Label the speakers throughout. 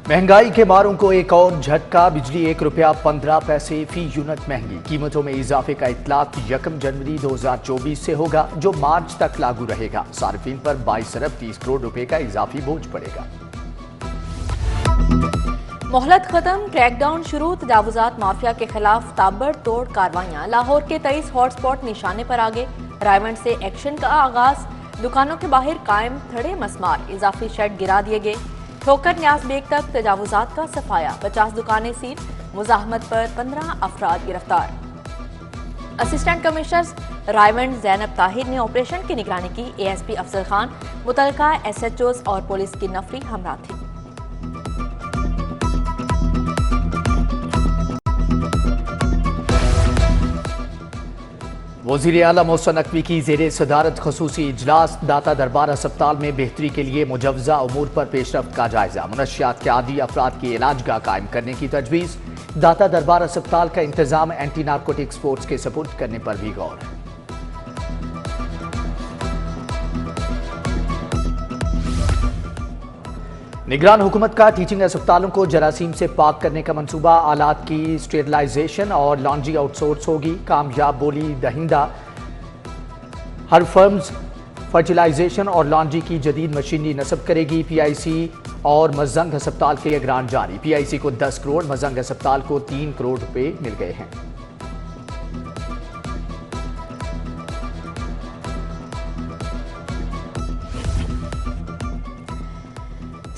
Speaker 1: महंगाई के मारों को एक और झटका। बिजली ₹1.15 फी यूनिट महंगी। कीमतों में इजाफे का इतलाक 1 जनवरी 2024 से होगा, जो मार्च तक लागू रहेगा। सार्फिन पर 22 अरब 30 करोड़ रुपए का इजाफी बोझ पड़ेगा।
Speaker 2: मोहलत खत्म, क्रैकडाउन शुरू। तजावुजात माफिया के खिलाफ ताबड़तोड़ कार्रवाइयां। लाहौर के 23 हॉटस्पॉट निशाने पर आगे। रायमंड से एक्शन का आगाज। दुकानों के बाहर कायम थड़े मसमार। इजाफी शेड गिरा दिए गए। ठोकर न्याज बेग तक तजावुजात का सफाया। 50 दुकानें सील। मुजाहमत पर 15 अफराद गिरफ्तार। Assistant commissioner Raymond Zainab Tahir ने ऑपरेशन की निगरानी की। ASP अफजल खान, मुतलका SHOs और पुलिस की नफरी हमरा थी।
Speaker 1: वज़ीर आला मोहसिन नकवी की ज़ेरे सदारत खसूसी इजलास। दाता दरबार अस्पताल में बेहतरी के लिए मुजव्वज़ा उमूर पर पेशरफ्त का जायजा। मुनशियात के आदी अफराद की इलाजगाह कायम करने की तजवीज़। दाता दरबार अस्पताल का इंतजाम एंटी नारकोटिक स्पोर्ट्स के सपुर्द करने पर भी गौर है। निगरान हुकूमत का टीचिंग अस्पतालों को जरासीम से पाक करने का मंसूबा। आलात की स्टेरलाइजेशन और लॉन्ड्री आउटसोर्स होगी। कामयाब बोली दहिंदा हर फर्म्स फर्टिलाइजेशन और लॉन्ड्री की जदीद मशीनरी नस्ब करेगी। PIC और मजंग अस्पताल के लिए ग्रांट जारी। PIC को 10 करोड़, मजंग अस्पताल को 3 करोड़ रुपए मिल गए हैं।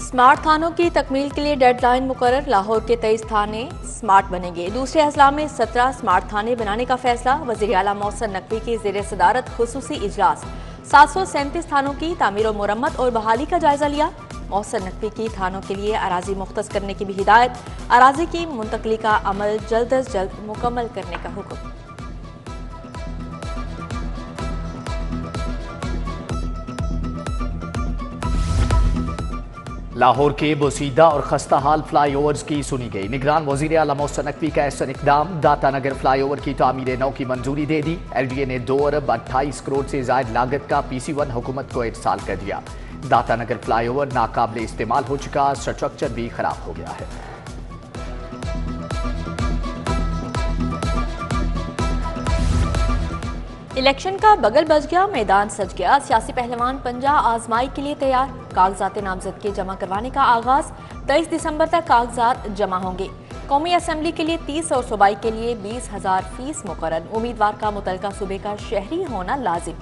Speaker 2: स्मार्ट थानों की तकमील के लिए डेडलाइन मुकर्रर। लाहौर के 23 थाने स्मार्ट बनेंगे। दूसरे अजला में 17 स्मार्ट थाने बनाने का फैसला। वज़ीर आला मोहसिन नकवी की ज़ेरे सदारत खुसूसी इजलास। 737 थानों की तामीर और मुरम्मत और बहाली का जायजा लिया। मोहसिन नकवी की थानों के लिए अराजी मुख्तस करने की भी हिदायत। अराजी की मुंतकली का अमल जल्द अज जल्द मुकम्मल करने का हुक्म।
Speaker 1: लाहौर के बोसीदा और खस्ता हाल फ्लाई ओवर्स की सुनी गई। निगरान वज़ीर आला मोहसिन नकवी का ऐसा इक़दाम। दाता नगर फ्लाई ओवर की तामीर नौ की मंजूरी दे दी। LDA ने 2 अरब 28 करोड़ से ज़ायद लागत का PC1 हुकूमत को इरसाल कर दिया। दाता नगर फ्लाई ओवर नाकाबिल इस्तेमाल हो चुका, स्ट्रक्चर भी खराब हो गया है।
Speaker 2: इलेक्शन का बगल बज गया, मैदान सज गया। सियासी पहलवान पंजा आजमाई के लिए तैयार। कागजात नामजदगी जमा करवाने का आगाज। 23 दिसंबर तक कागजात जमा होंगे। कौमी असम्बली के लिए 30 और सूबाई के लिए 20,000 फीस मुकर्रर। उम्मीदवार का मुतलका सूबे का शहरी होना लाजिम।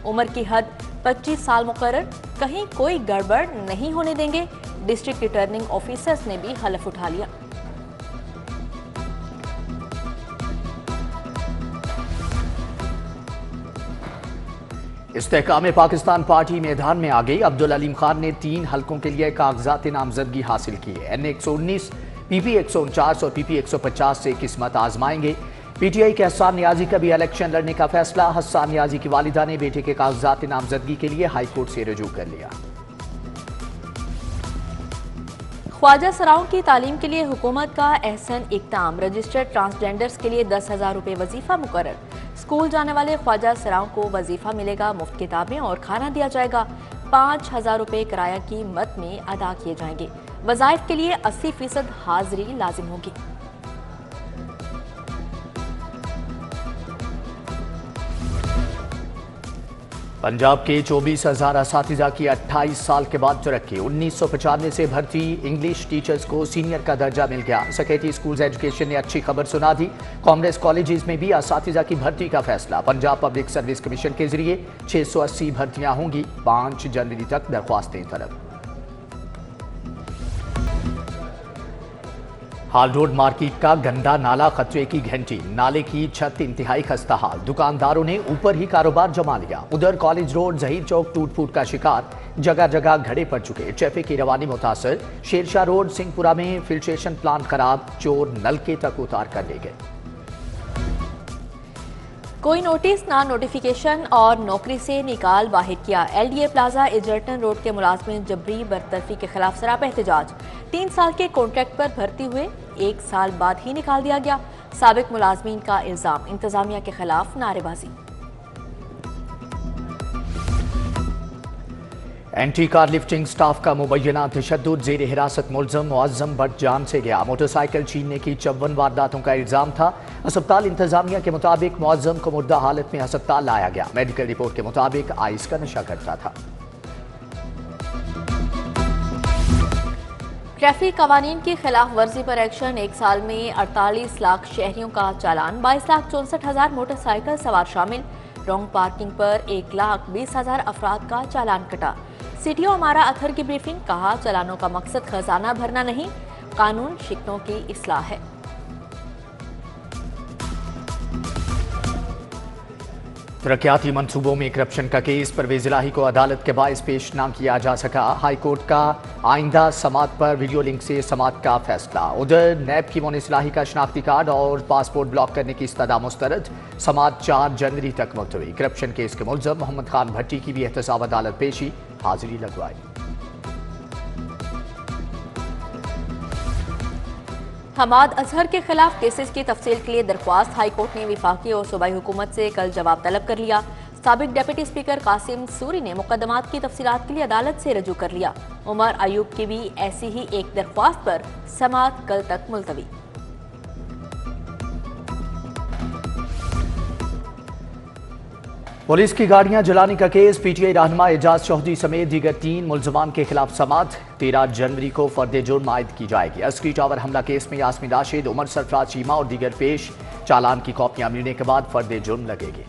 Speaker 2: उम्र की हद 25 साल मुकर्रर। कहीं कोई गड़बड़ नहीं होने देंगे। डिस्ट्रिक्ट रिटर्निंग ऑफिसर्स ने भी हलफ उठा लिया।
Speaker 1: इस्तेहकाम पाकिस्तान पार्टी मैदान में आ गई। अब्दुल अलीम खान ने 3 हलकों के लिए कागजात नामजदगी हासिल की है। NA 119, PP 149 और PP 150 से किस्मत आजमाएंगे। PTI के हस्सान नियाजी का भी इलेक्शन लड़ने का फैसला। हस्सान नियाजी की वालिदा ने बेटे के कागजात नामजदगी के लिए हाईकोर्ट से रजू कर लिया।
Speaker 2: ख्वाजा सराओं की तालीम के लिए हुकूमत का एहसन इक़दाम। रजिस्टर्ड ट्रांसजेंडर्स के लिए 10,000 रुपये वजीफा मुकर्रर। स्कूल जाने वाले ख्वाजा सराओं को वजीफा मिलेगा। मुफ्त किताबें और खाना दिया जाएगा। 5,000 रुपये किराया की मद में अदा किए जाएंगे। वज़ाइफ के लिए 80% हाजिरी लाजिम होगी।
Speaker 1: पंजाब के 24,000 असातिज़ा की 28 साल के बाद तरक्की। 1995 से भर्ती इंग्लिश टीचर्स को सीनियर का दर्जा मिल गया। सेक्रेटरी स्कूल्स एजुकेशन ने अच्छी खबर सुना दी। कॉमर्स कॉलेजेस में भी असातिज़ा की भर्ती का फैसला। पंजाब पब्लिक सर्विस कमीशन के जरिए 680 भर्तियां होंगी। 5 जनवरी तक दरख्वास्तें तलब। हाल रोड मार्केट का गंदा नाला खतरे की घंटी। नाले की छत इंतहाई खस्ता हाल। दुकानदारों ने ऊपर ही कारोबार जमा लिया। उधर कॉलेज रोड जहीर चौक टूट फूट का शिकार। जगह जगह घड़े पड़ चुके। ट्रैफिक की रवानी मुतासर। शेरशाह रोड सिंहपुरा में फिल्ट्रेशन प्लांट खराब। चोर नलके तक उतार कर ले गए।
Speaker 2: कोई नोटिस ना नोटिफिकेशन और नौकरी से निकाल बाहर किया। LDA प्लाजा एजर्टन रोड के मुलाजमिन जबरी बरतरफी के खिलाफ सरापा एहतजाज। 3 साल के कॉन्ट्रैक्ट पर भर्ती हुए 1 साल बाद ही निकाल दिया गया। साबिक मुलाजमीन का इल्जाम, इंतजामिया के खिलाफ नारेबाजी।
Speaker 1: एंटी कार लिफ्टिंग स्टाफ का मुबैना तशद्दुद, जेर हिरासत मुलजम मुअज्जम भट्ट जान से गया। मोटरसाइकिल छीनने की 54 वारदातों का इल्जाम था। अस्पताल इंतजामिया के मुताबिक मुअज्जम को मुर्दा हालत में अस्पताल लाया गया। मेडिकल रिपोर्ट के मुताबिक आइस का नशा करता था।
Speaker 2: ट्रैफिक कवानीन की खिलाफ वर्जी पर एक्शन। एक साल में 48 लाख शहरियों का चालान, 22,64,000 मोटरसाइकिल सवार शामिल। रॉन्ग पार्किंग पर 1,20,000 अफराद का चालान कटा। सीटीओ हमारा अथर की ब्रीफिंग, कहा चलानों का मकसद खजाना भरना नहीं, कानून शिकनों की इस्लाह है।
Speaker 1: तरक्याती मंसूबों में करप्शन का केस, परवेज इलाही को अदालत के बायस पेश न किया जा सका। हाईकोर्ट का आइंदा समात पर वीडियो लिंक से समात का फैसला। उधर नैब की मोनिस इलाही का शनाख्ती कार्ड और पासपोर्ट ब्लॉक करने की इस्तदा मुस्तरद। समात 4 जनवरी तक मुलतवी। करप्शन केस के मुलजम मोहम्मद खान भट्टी की भी एहतसाब अदालत पेशी, हाजिरी लगवाई।
Speaker 2: हमाद अजहर के खिलाफ केसेस की तफसील के लिए दरख्वास्त। हाईकोर्ट ने विफाकी और सूबाई हुकूमत से कल जवाब तलब कर लिया। साबिक डिप्टी स्पीकर कासिम सूरी ने मुकदमात की तफसीलात के लिए अदालत से रजू कर लिया। उमर अयूब की भी ऐसी ही एक दरख्वास्त पर समात कल तक मुलतवी।
Speaker 1: पुलिस की गाड़ियां जलाने का केस, पीटीआई रहनुमा एजाज चौधरी समेत दीगर 3 मुलजमान के खिलाफ समात। 13 जनवरी को फर्द जुर्म आयद की जाएगी। अस्करी टावर हमला केस में यास्मीन राशिद, उमर सरफराज चीमा और दीगर पेश। चालान की कॉपियां मिलने के बाद फर्द जुर्म लगेगी।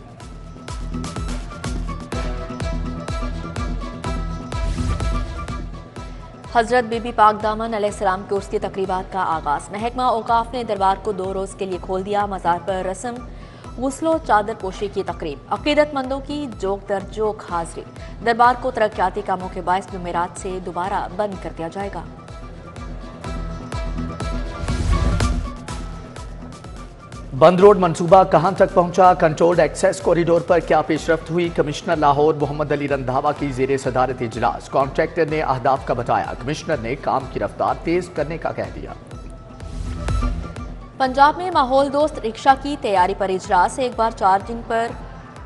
Speaker 2: हजरत बीबी पाक दामन अलैहिस्सलाम के उर्स की तकरीबात का आगाज। महकमा औकाफ ने दरबार को 2 रोज के लिए खोल दिया। मज़ार पर रस्म गुस्लो चादर पोशी की तकरीब, अकीदतमंदों की जोक दर जोक हाजिरी। दरबार को तरक्याती कामों के बायस जुमेरात से दोबारा बंद कर दिया जाएगा।
Speaker 1: बंद रोड मंसूबा कहां तक पहुंचा? कंट्रोल्ड एक्सेस कॉरिडोर पर क्या पेशरफ्त हुई? कमिश्नर लाहौर मोहम्मद अली रंधावा की जेर सदारत इजलास। कॉन्ट्रैक्टर ने अहदाफ का बताया, कमिश्नर ने काम की रफ्तार तेज करने का कह दिया।
Speaker 2: पंजाब में माहौल दोस्त रिक्शा की तैयारी पर इजलास। एक बार चार्जिंग पर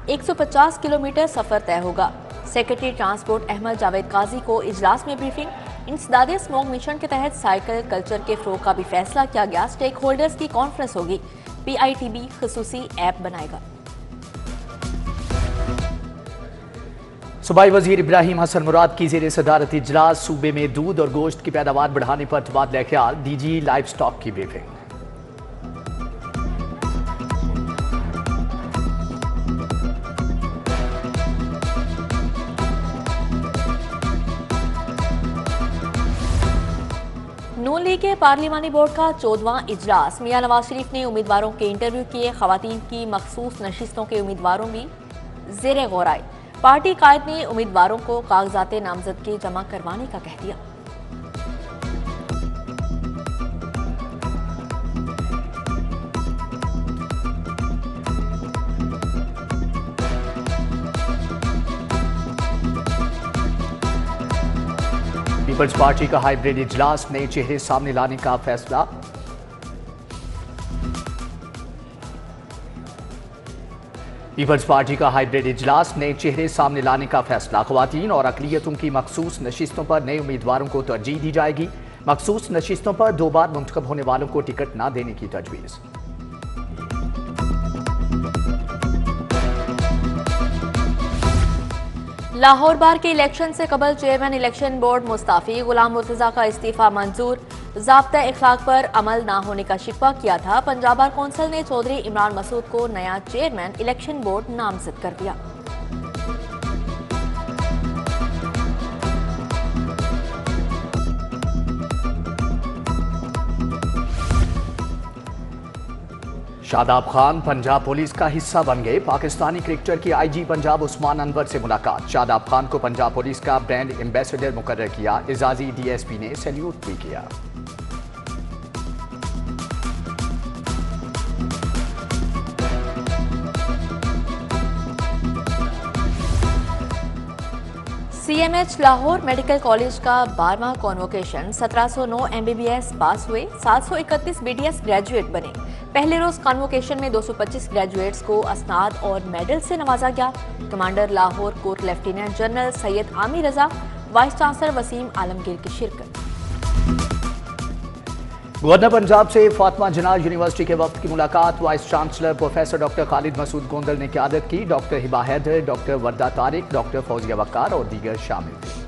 Speaker 2: 150 किलोमीटर सफर तय होगा। सेक्रेटरी ट्रांसपोर्ट अहमद जावेद काजी को इजलास में ब्रीफिंग। इंसदादे स्मोक मिशन के तहत साइकिल कल्चर के फ़रोग़ का भी फैसला किया गया। स्टेक होल्डर्स की कॉन्फ्रेंस होगी। PITB खुसूसी ऐप बनाएगा।
Speaker 1: सूबाई वजीर इब्राहिम हसन मुराद की जेर सदारत इजलास। सूबे में दूध और गोश्त की पैदावार बढ़ाने पर तबादला ख्याल। DG लाइव स्टॉक की ब्रीफिंग।
Speaker 2: नून लीग के पार्लिमानी बोर्ड का 14वां इजलास। मियां नवाज शरीफ ने उम्मीदवारों के इंटरव्यू किए। खवातीन की मखसूस नशिस्तों के उम्मीदवारों भी जेर गौर आए। पार्टी कायद ने उम्मीदवारों को कागजात नामजदगी जमा करवाने का कह दिया।
Speaker 1: पीपल्स पार्टी का हाइब्रिड इजलास, नए चेहरे सामने लाने का फैसला। पीपल्स पार्टी का हाइब्रिड इजलास, नए चेहरे सामने लाने का फैसला। ख्वातीन और अकलियतों की मखसूस नशिस्तों पर नए उम्मीदवारों को तरजीह दी जाएगी। मखसूस नशिस्तों पर 2 बार मुंतखब होने वालों को टिकट न देने की तजवीज़।
Speaker 2: लाहौर बार के इलेक्शन से कबल चेयरमैन इलेक्शन बोर्ड मुस्ताफी। गुलाम मुर्तजा का इस्तीफा मंजूर। ज़ाब्ता इखलाक पर अमल न होने का शिकवा किया था। पंजाब बार कौंसिल ने चौधरी इमरान मसूद को नया चेयरमैन इलेक्शन बोर्ड नामजद कर दिया।
Speaker 1: शादाब खान पंजाब पुलिस का हिस्सा बन गए। पाकिस्तानी क्रिकेटर की IG पंजाब उस्मान अनवर से मुलाकात। शादाब खान को पंजाब पुलिस का ब्रांड एम्बेसडर मुकर्रर किया। एजाजी DSP ने सैल्यूट भी किया।
Speaker 2: CMH लाहौर मेडिकल कॉलेज का 12वां कॉन्वोकेशन। 1709 MBBS पास हुए, 731 BDS ग्रेजुएट बने। पहले रोज कॉन्वोकेशन में 225 ग्रेजुएट्स को असनाद और मेडल से नवाजा गया। Commander Lahore corps lieutenant general Syed Aamir Raza, vice chancellor Waseem Alamgir की शिरकत।
Speaker 1: गवर्नर पंजाब से फातिमा जिन्ना यूनिवर्सिटी के वक्त की मुलाकात। Vice chancellor professor doctor Khalid Masood Gondal ने क़यादत की। Doctor Hiba Haider, doctor Warda Tariq, doctor Fauzia Waqar और दीगर शामिल थे।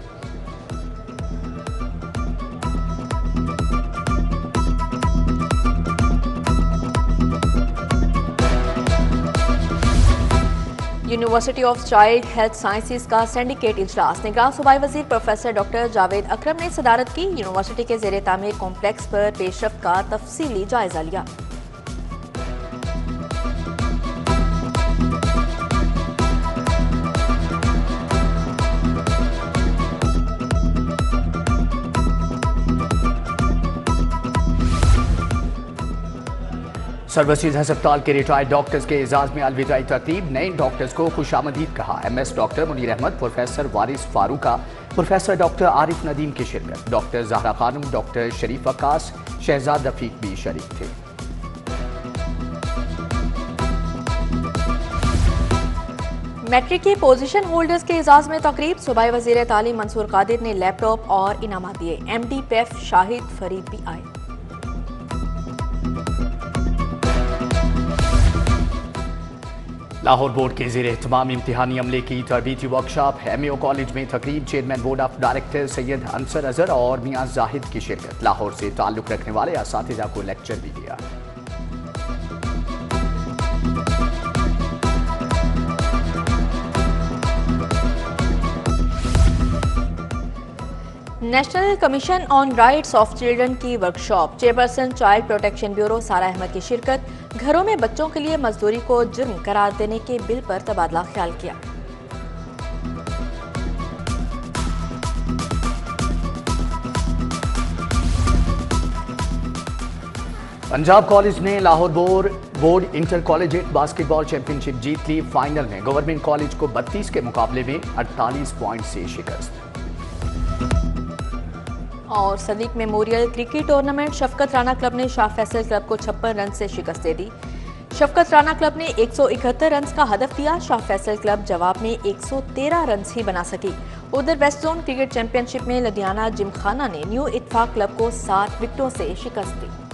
Speaker 2: University of child health sciences का सिंडिकेट इजलास निगरान सूबाई वजीर प्रोफेसर डॉक्टर जावेद अकरम ने सदारत की। यूनिवर्सिटी के ज़ेरे तामीर कॉम्प्लेक्स पर पेशरफ्त का तफसीली जायजा लिया।
Speaker 1: सर्विसेज अस्पताल के रिटायर्ड डॉक्टर्स के एजाज में अलविदाई तकरीब। नए डॉक्टर्स को खुशामदीद कहा। MS doctor Munir Ahmed, professor Waris Farooqa, professor doctor Arif Nadeem की शिरकत। डॉक्टर जहरा खानम, डॉक्टर शरीफ अक्कास, शहजाद रफीक भी शरीक थे।
Speaker 2: मैट्रिक के पोजीशन होल्डर्स के एजाज में तकरीब। सूबाई वजीर तालीम मंसूर कादिर ने लैपटॉप और इनामात दिए। MD PEF शाहिद फरीद भी आए।
Speaker 1: लाहौर बोर्ड के ज़ेरे एहतमाम इम्तिहानी अमले की तरबीती वर्कशॉप। MAO कॉलेज में तकरीब। Chairman board of director Syed Ansar Azhar और मियां जाहिद की शिरकत। लाहौर से ताल्लुक रखने वाले असातिज़ा को लेक्चर भी दिया।
Speaker 2: National commission on rights of children की workshop. Chairperson child protection bureau Sara Ahmed की शिरकत। घरों में बच्चों के लिए मजदूरी को जुर्म करार देने के बिल पर तबादला ख्याल किया।
Speaker 1: पंजाब कॉलेज ने Lahore board inter collegiate basketball championship जीत ली। फाइनल में गवर्नमेंट कॉलेज को 32 के मुकाबले में 48 पॉइंट से शिकस्त।
Speaker 2: और सदीक मेमोरियल क्रिकेट टूर्नामेंट। शफकत राना क्लब ने शाह फैसल क्लब को 56 रन से शिकस्त दे दी। शफकत राना क्लब ने 171 रन का हदफ दिया। शाह फैसल क्लब जवाब में 113 रन ही बना सकी। उधर वेस्ट जोन क्रिकेट चैंपियनशिप में लुधियाना जिमखाना ने न्यू इत्तेफाक क्लब को 7 विकेटों से शिकस्त दी।